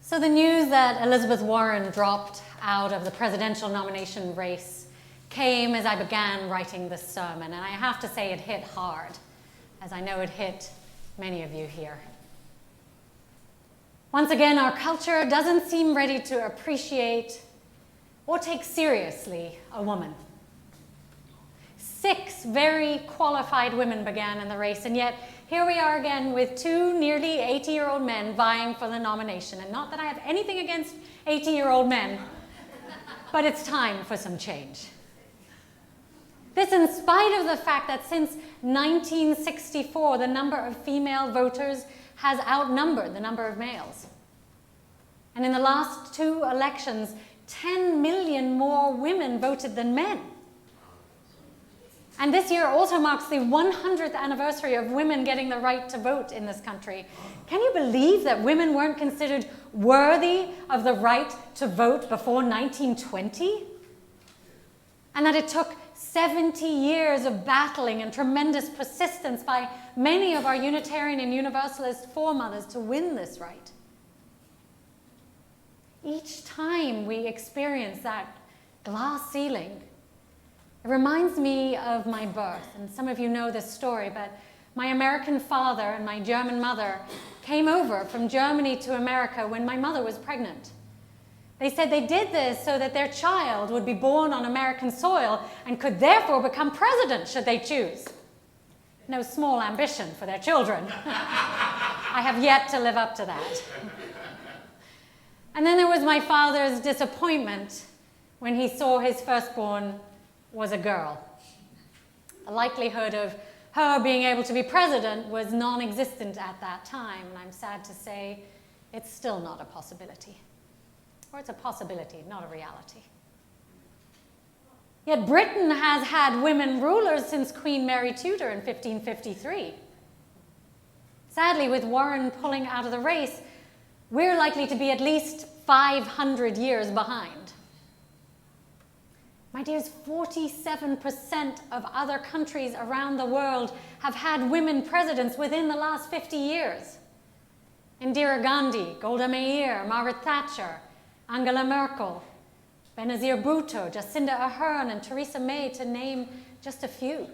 So the news that Elizabeth Warren dropped out of the presidential nomination race came as I began writing this sermon, and I have to say it hit hard, as I know it hit many of you here. Once again, our culture doesn't seem ready to appreciate or take seriously a woman. 6 very qualified women began in the race, and yet here we are again with 2 nearly 80-year-old men vying for the nomination. And not that I have anything against 80-year-old men, but it's time for some change. This in spite of the fact that since 1964, the number of female voters has outnumbered the number of males. And in the last 2 elections, 10 million more women voted than men. And this year also marks the 100th anniversary of women getting the right to vote in this country. Can you believe that women weren't considered worthy of the right to vote before 1920? And that it took 70 years of battling and tremendous persistence by many of our Unitarian and Universalist foremothers to win this right. Each time we experience that glass ceiling, it reminds me of my birth, and some of you know this story, but my American father and my German mother came over from Germany to America when my mother was pregnant. They said they did this so that their child would be born on American soil and could therefore become president should they choose. No small ambition for their children. I have yet to live up to that. And then there was my father's disappointment when he saw his firstborn was a girl. The likelihood of her being able to be president was non-existent at that time, and I'm sad to say it's still not a possibility. Or it's a possibility, not a reality. Yet Britain has had women rulers since Queen Mary Tudor in 1553. Sadly, with Warren pulling out of the race, we're likely to be at least 500 years behind. My dears, 47% of other countries around the world have had women presidents within the last 50 years. Indira Gandhi, Golda Meir, Margaret Thatcher, Angela Merkel, Benazir Bhutto, Jacinda Ardern, and Theresa May, to name just a few.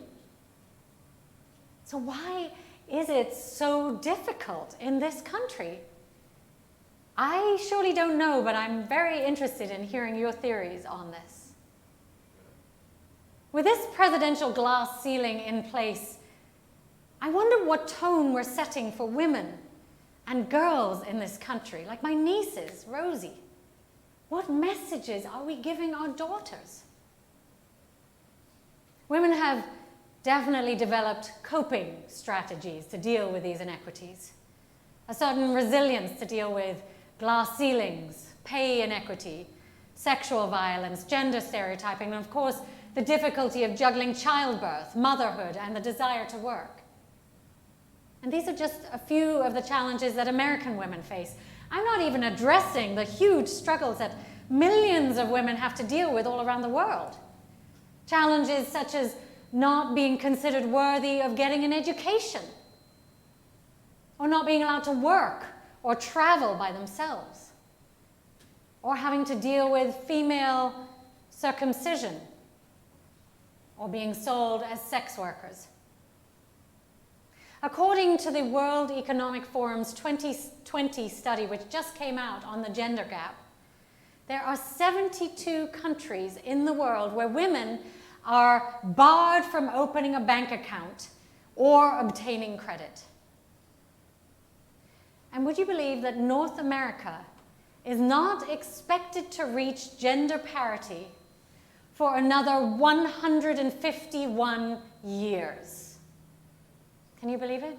So why is it so difficult in this country? I surely don't know, but I'm very interested in hearing your theories on this. With this presidential glass ceiling in place, I wonder what tone we're setting for women and girls in this country, like my nieces, Rosie. What messages are we giving our daughters? Women have definitely developed coping strategies to deal with these inequities, a certain resilience to deal with glass ceilings, pay inequity, sexual violence, gender stereotyping, and of course, the difficulty of juggling childbirth, motherhood, and the desire to work. And these are just a few of the challenges that American women face. I'm not even addressing the huge struggles that millions of women have to deal with all around the world. Challenges such as not being considered worthy of getting an education, or not being allowed to work or travel by themselves, or having to deal with female circumcision, or being sold as sex workers. According to the World Economic Forum's 2020 study, which just came out on the gender gap, there are 72 countries in the world where women are barred from opening a bank account or obtaining credit. And would you believe that North America is not expected to reach gender parity for another 151 years? Can you believe it?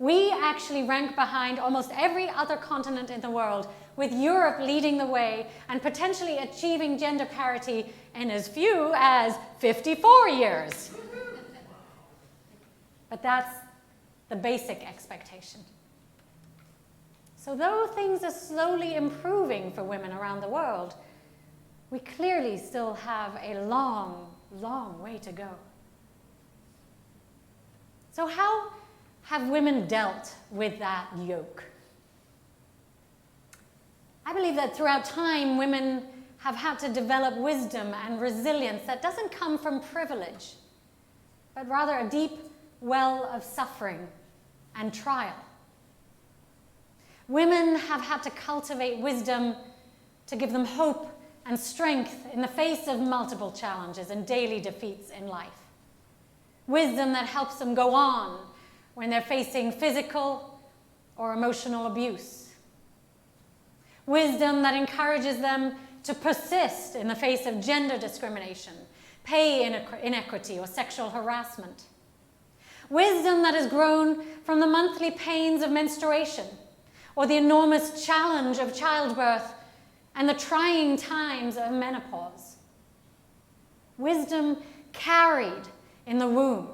We actually rank behind almost every other continent in the world, with Europe leading the way and potentially achieving gender parity in as few as 54 years. But that's the basic expectation. So though things are slowly improving for women around the world, we clearly still have a long, long way to go. So how have women dealt with that yoke? I believe that throughout time, women have had to develop wisdom and resilience that doesn't come from privilege, but rather a deep well of suffering and trial. Women have had to cultivate wisdom to give them hope and strength in the face of multiple challenges and daily defeats in life. Wisdom that helps them go on when they're facing physical or emotional abuse. Wisdom that encourages them to persist in the face of gender discrimination, pay inequity, or sexual harassment. Wisdom that has grown from the monthly pains of menstruation, or the enormous challenge of childbirth and the trying times of menopause. Wisdom carried in the womb.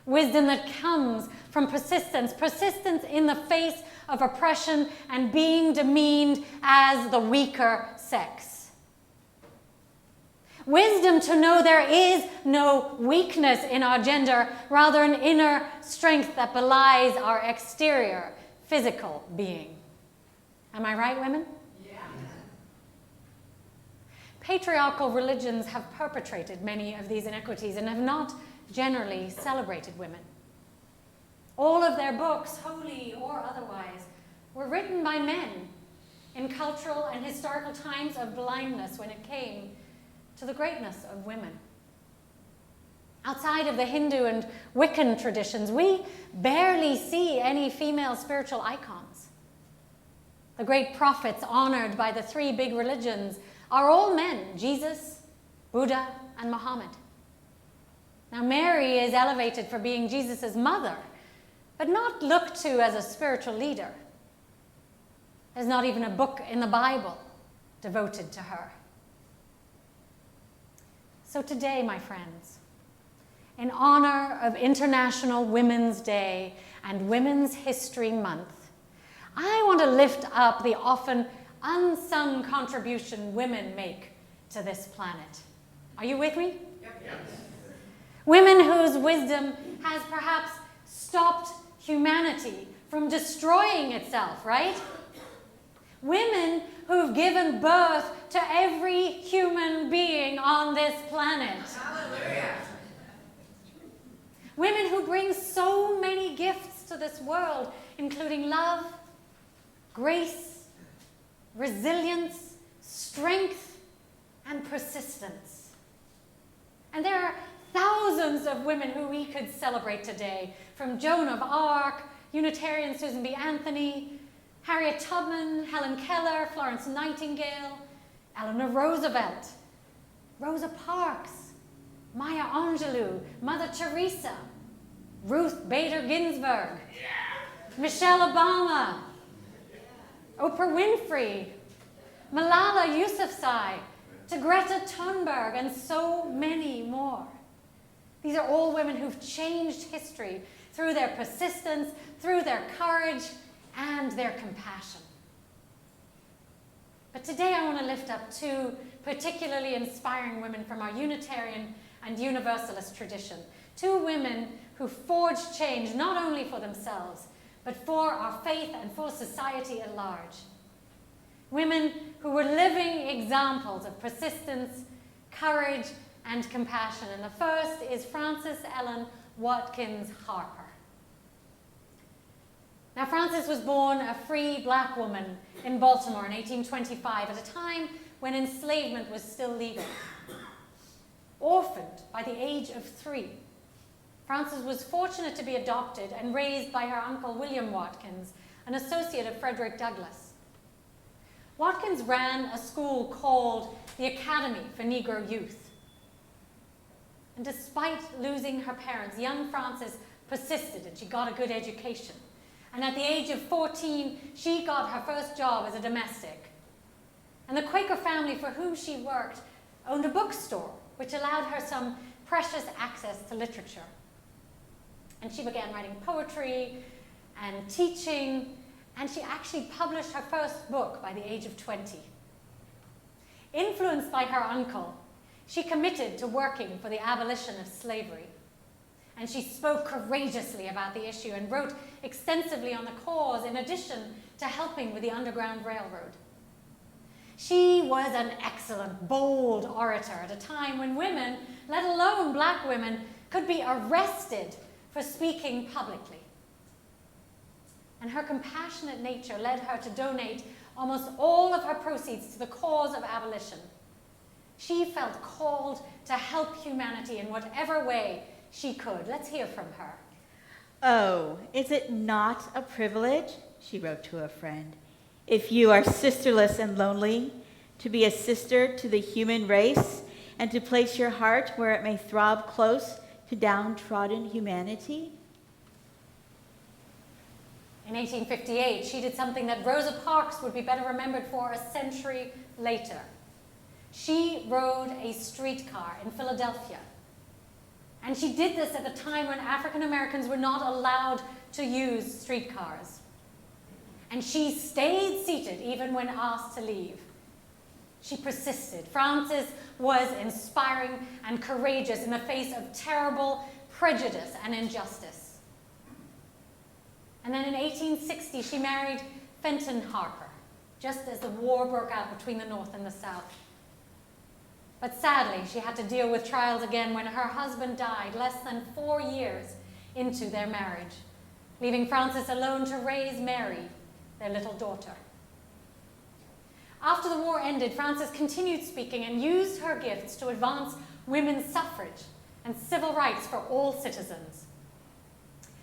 Wisdom that comes from persistence, persistence in the face of oppression and being demeaned as the weaker sex. Wisdom to know there is no weakness in our gender, rather an inner strength that belies our exterior physical being. Am I right, women? Yeah. Patriarchal religions have perpetrated many of these inequities and have not generally celebrated women. All of their books, holy or otherwise, were written by men in cultural and historical times of blindness when it came to the greatness of women. Outside of the Hindu and Wiccan traditions, we barely see any female spiritual icons. The great prophets honored by the three big religions are all men: Jesus, Buddha, and Muhammad. Now, Mary is elevated for being Jesus' mother, but not looked to as a spiritual leader. There's not even a book in the Bible devoted to her. So today, my friends, in honor of International Women's Day and Women's History Month, I want to lift up the often unsung contribution women make to this planet. Are you with me? Yep. Yes. Women whose wisdom has perhaps stopped humanity from destroying itself, right? Women who've given birth to every human being on this planet. Hallelujah. Women who bring so many gifts to this world, including love, grace, resilience, strength, and persistence. And there are thousands of women who we could celebrate today, from Joan of Arc, Unitarian Susan B. Anthony, Harriet Tubman, Helen Keller, Florence Nightingale, Eleanor Roosevelt, Rosa Parks, Maya Angelou, Mother Teresa, Ruth Bader Ginsburg, Michelle Obama, Oprah Winfrey, Malala Yousafzai, to Greta Thunberg, and so many more. These are all women who've changed history through their persistence, through their courage, and their compassion. But today I want to lift up two particularly inspiring women from our Unitarian and Universalist tradition. Two women who forged change not only for themselves, but for our faith and for society at large. Women who were living examples of persistence, courage, and compassion. And the first is Frances Ellen Watkins Harper. Now, Frances was born a free black woman in Baltimore in 1825, at a time when enslavement was still legal. Orphaned by the age of 3, Frances was fortunate to be adopted and raised by her uncle William Watkins, an associate of Frederick Douglass. Watkins ran a school called the Academy for Negro Youth. And despite losing her parents, young Frances persisted and she got a good education. And at the age of 14, she got her first job as a domestic. And the Quaker family for whom she worked owned a bookstore, which allowed her some precious access to literature. And she began writing poetry and teaching, and she actually published her first book by the age of 20. Influenced by her uncle, she committed to working for the abolition of slavery. and she spoke courageously about the issue and wrote extensively on the cause in addition to helping with the Underground Railroad. She was an excellent, bold orator at a time when women, let alone black women, could be arrested for speaking publicly. And her compassionate nature led her to donate almost all of her proceeds to the cause of abolition. She felt called to help humanity in whatever way she could. Let's hear from her. "Oh, is it not a privilege," she wrote to a friend, "if you are sisterless and lonely, to be a sister to the human race and to place your heart where it may throb close to downtrodden humanity?" In 1858, she did something that Rosa Parks would be better remembered for a century later. She rode a streetcar in Philadelphia. And she did this at a time when African Americans were not allowed to use streetcars. And she stayed seated even when asked to leave. She persisted. Frances was inspiring and courageous in the face of terrible prejudice and injustice. And then in 1860, she married Fenton Harper, just as the war broke out between the North and the South. But sadly, she had to deal with trials again when her husband died less than 4 years into their marriage, leaving Frances alone to raise Mary, their little daughter. After the war ended, Frances continued speaking and used her gifts to advance women's suffrage and civil rights for all citizens.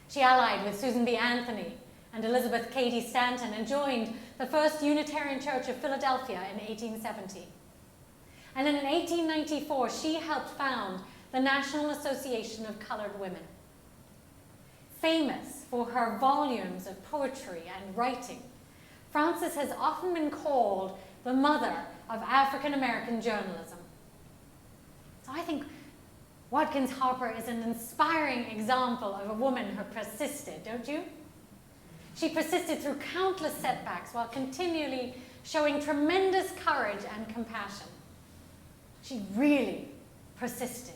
She allied with Susan B. Anthony and Elizabeth Cady Stanton and joined the First Unitarian Church of Philadelphia in 1870. And then in 1894, she helped found the National Association of Colored Women. Famous for her volumes of poetry and writing, Frances has often been called the mother of African American journalism. So I think Watkins Harper is an inspiring example of a woman who persisted, don't you? She persisted through countless setbacks while continually showing tremendous courage and compassion. She really persisted.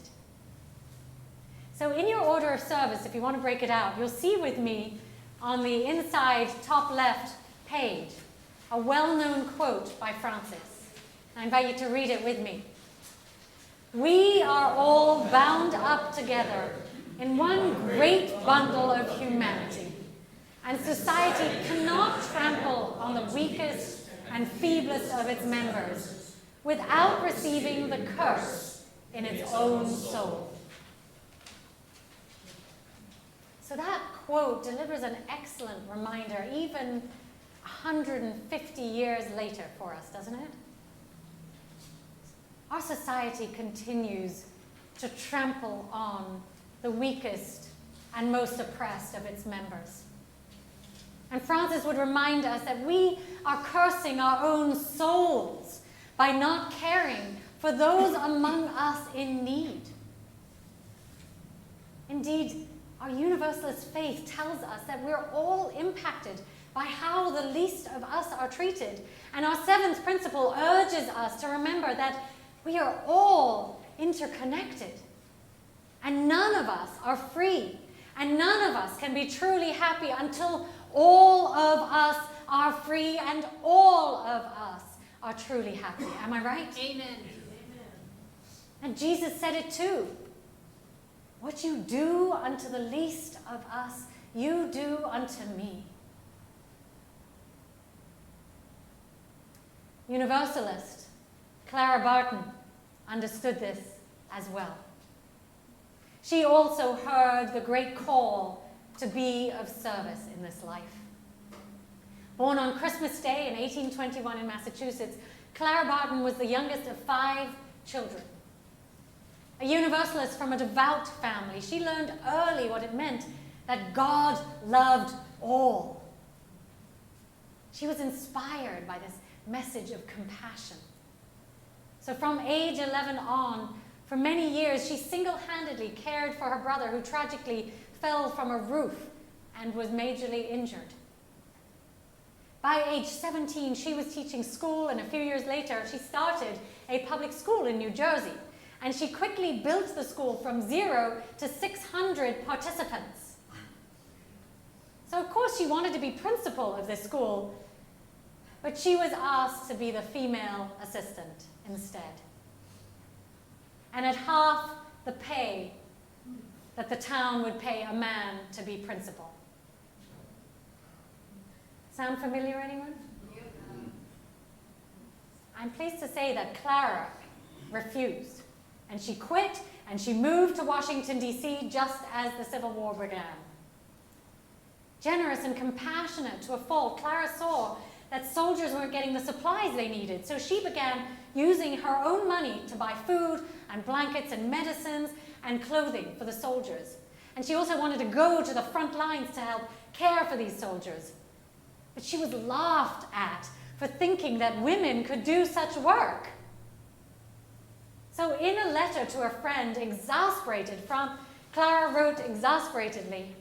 So in your order of service, if you want to break it out, you'll see with me on the inside top left page a well-known quote by Frances. I invite you to read it with me. "We are all bound up together in one great bundle of humanity, and society cannot trample on the weakest and feeblest of its members without receiving the curse in its own soul." So that quote delivers an excellent reminder, even 150 years later for us, doesn't it? Our society continues to trample on the weakest and most oppressed of its members. And Frances would remind us that we are cursing our own souls by not caring for those among us in need. Indeed, our Universalist faith tells us that we're all impacted by how the least of us are treated. And our seventh principle urges us to remember that we are all interconnected. And none of us are free. And none of us can be truly happy until all of us are free and all of us are truly happy. Am I right? Amen. And Jesus said it too. "What you do unto the least of us, you do unto me." Universalist Clara Barton understood this as well. She also heard the great call to be of service in this life. Born on Christmas Day in 1821 in Massachusetts, Clara Barton was the youngest of 5 children. A Universalist from a devout family, she learned early what it meant that God loved all. She was inspired by this message of compassion. So from age 11 on, for many years, she single-handedly cared for her brother who tragically fell from a roof and was majorly injured. By age 17, she was teaching school, and a few years later, she started a public school in New Jersey. and she quickly built the school from 0 to 600 participants. So of course she wanted to be principal of this school, but she was asked to be the female assistant instead. And at half the pay that the town would pay a man to be principal. Sound familiar, anyone? I'm pleased to say that Clara refused, and she quit, and she moved to Washington, D.C. just as the Civil War began. Generous and compassionate to a fault, Clara saw that soldiers weren't getting the supplies they needed, so she began using her own money to buy food and blankets and medicines and clothing for the soldiers. And she also wanted to go to the front lines to help care for these soldiers. But she was laughed at for thinking that women could do such work. So in a letter to her friend, Clara wrote exasperatedly,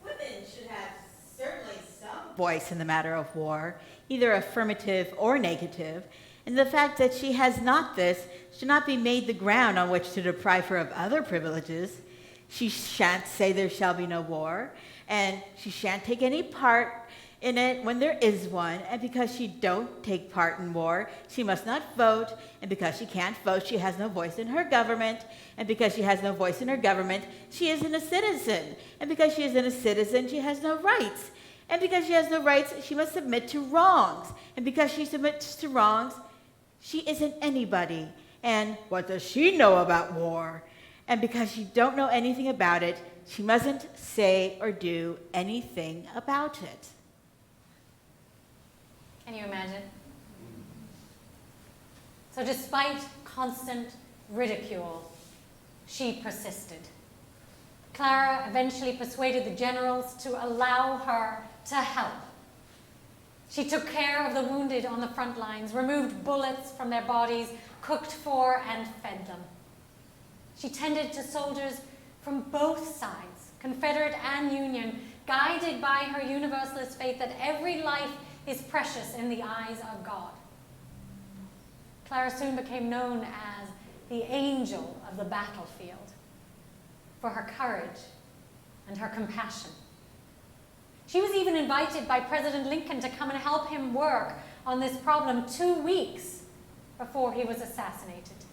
"Women should have certainly some voice in the matter of war, either affirmative or negative, and the fact that she has not this should not be made the ground on which to deprive her of other privileges. She shan't say there shall be no war, and she shan't take any part in it when there is one, and because she don't take part in war, she must not vote, and because she can't vote, she has no voice in her government, and because she has no voice in her government, she isn't a citizen, and because she isn't a citizen, she has no rights, and because she has no rights, she must submit to wrongs, and because she submits to wrongs, she isn't anybody, and what does she know about war? And because she don't know anything about it, she mustn't say or do anything about it." Can you imagine? So despite constant ridicule, she persisted. Clara eventually persuaded the generals to allow her to help. She took care of the wounded on the front lines, removed bullets from their bodies, cooked for and fed them. She tended to soldiers from both sides, Confederate and Union, guided by her universalist faith that every life is precious in the eyes of God. Clara soon became known as the angel of the battlefield for her courage and her compassion. She was even invited by President Lincoln to come and help him work on this problem 2 weeks before he was assassinated.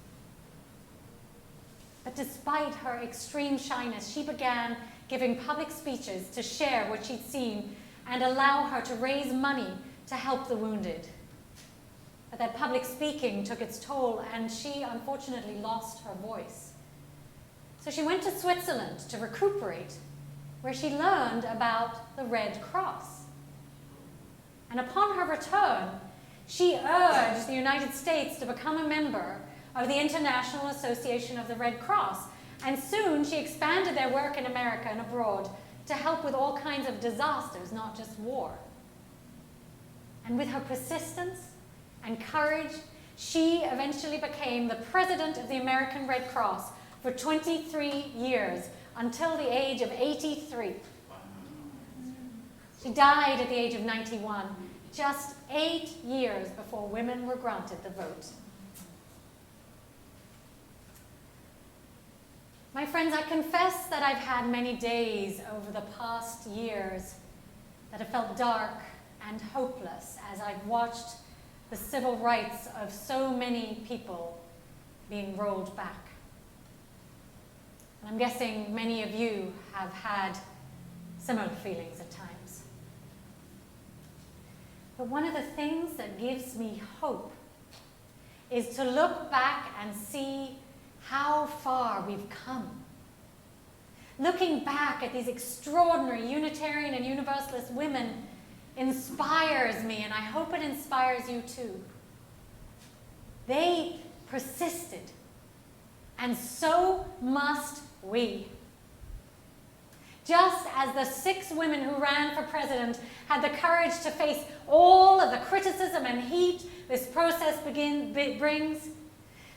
But despite her extreme shyness, she began giving public speeches to share what she'd seen and allow her to raise money to help the wounded. But that public speaking took its toll, and she unfortunately lost her voice. So she went to Switzerland to recuperate, where she learned about the Red Cross. And upon her return, she urged the United States to become a member of the International Association of the Red Cross. And soon she expanded their work in America and abroad to help with all kinds of disasters, not just war. And with her persistence and courage, she eventually became the president of the American Red Cross for 23 years, until the age of 83. She died at the age of 91, just 8 years before women were granted the vote. My friends, I confess that I've had many days over the past years that have felt dark and hopeless as I've watched the civil rights of so many people being rolled back. And I'm guessing many of you have had similar feelings at times. But one of the things that gives me hope is to look back and see how far we've come. Looking back at these extraordinary Unitarian and Universalist women inspires me, and I hope it inspires you too. They persisted, and so must we. Just as the 6 women who ran for president had the courage to face all of the criticism and heat this process brings,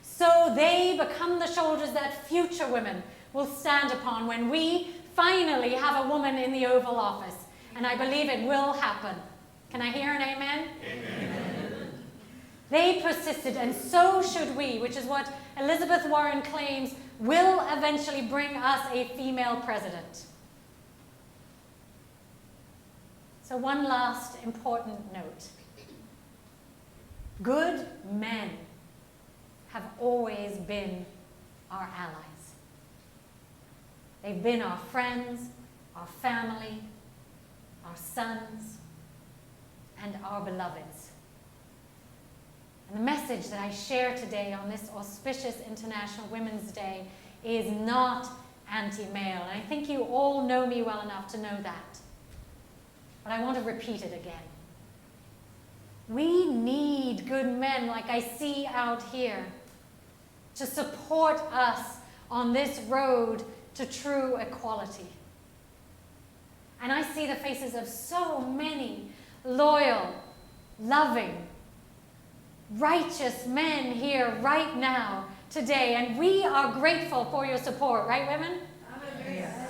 so they become the shoulders that future women will stand upon when we finally have a woman in the Oval Office. And I believe it will happen. Can I hear an amen? Amen. They persisted, and so should we, which is what Elizabeth Warren claims will eventually bring us a female president. So one last important note. Good men have always been our allies. They've been our friends, our family, our sons, and our beloveds. And the message that I share today on this auspicious International Women's Day is not anti-male. And I think you all know me well enough to know that. But I want to repeat it again. We need good men like I see out here to support us on this road to true equality. And I see the faces of so many loyal, loving, righteous men here right now today, and we are grateful for your support, right, women? Yes.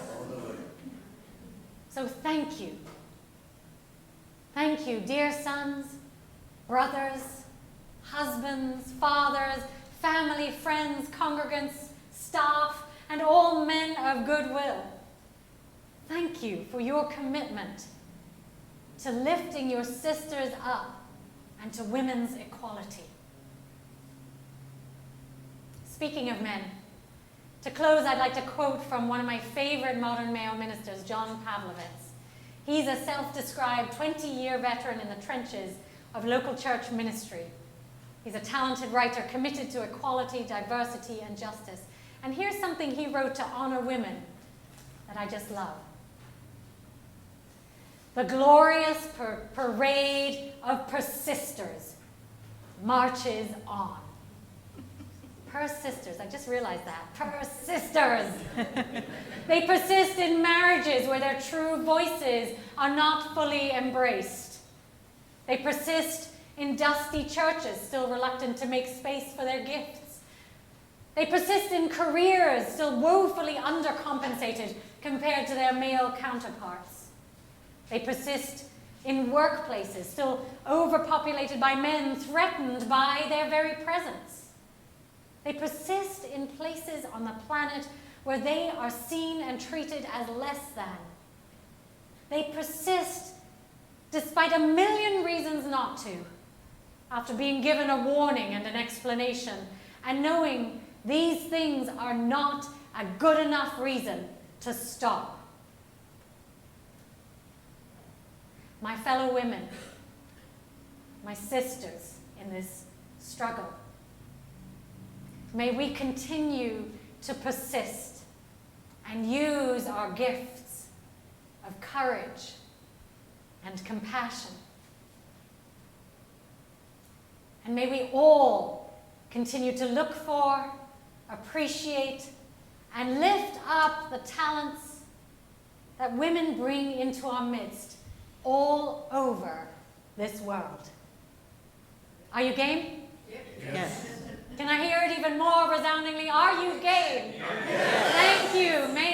So thank you. Thank you, dear sons, brothers, husbands, fathers, family, friends, congregants, staff, and all men of goodwill. Thank you for your commitment to lifting your sisters up and to women's equality. Speaking of men, to close, I'd like to quote from one of my favorite modern male ministers, John Pavlovitz. He's a self-described 20-year veteran in the trenches of local church ministry. He's a talented writer committed to equality, diversity, and justice. And here's something he wrote to honor women that I just love. The glorious parade of persisters marches on. Persisters, I just realized that. Persisters. They persist in marriages where their true voices are not fully embraced. They persist in dusty churches, still reluctant to make space for their gifts. They persist in careers, still woefully undercompensated compared to their male counterparts. They persist in workplaces, still overpopulated by men threatened by their very presence. They persist in places on the planet where they are seen and treated as less than. They persist despite a million reasons not to, after being given a warning and an explanation, and knowing these things are not a good enough reason to stop. My fellow women, my sisters in this struggle, may we continue to persist and use our gifts of courage and compassion. And may we all continue to look for, appreciate, and lift up the talents that women bring into our midst all over this world. Are you game? Yes. Can I hear it even more resoundingly? Are you game? Yes. Thank you. May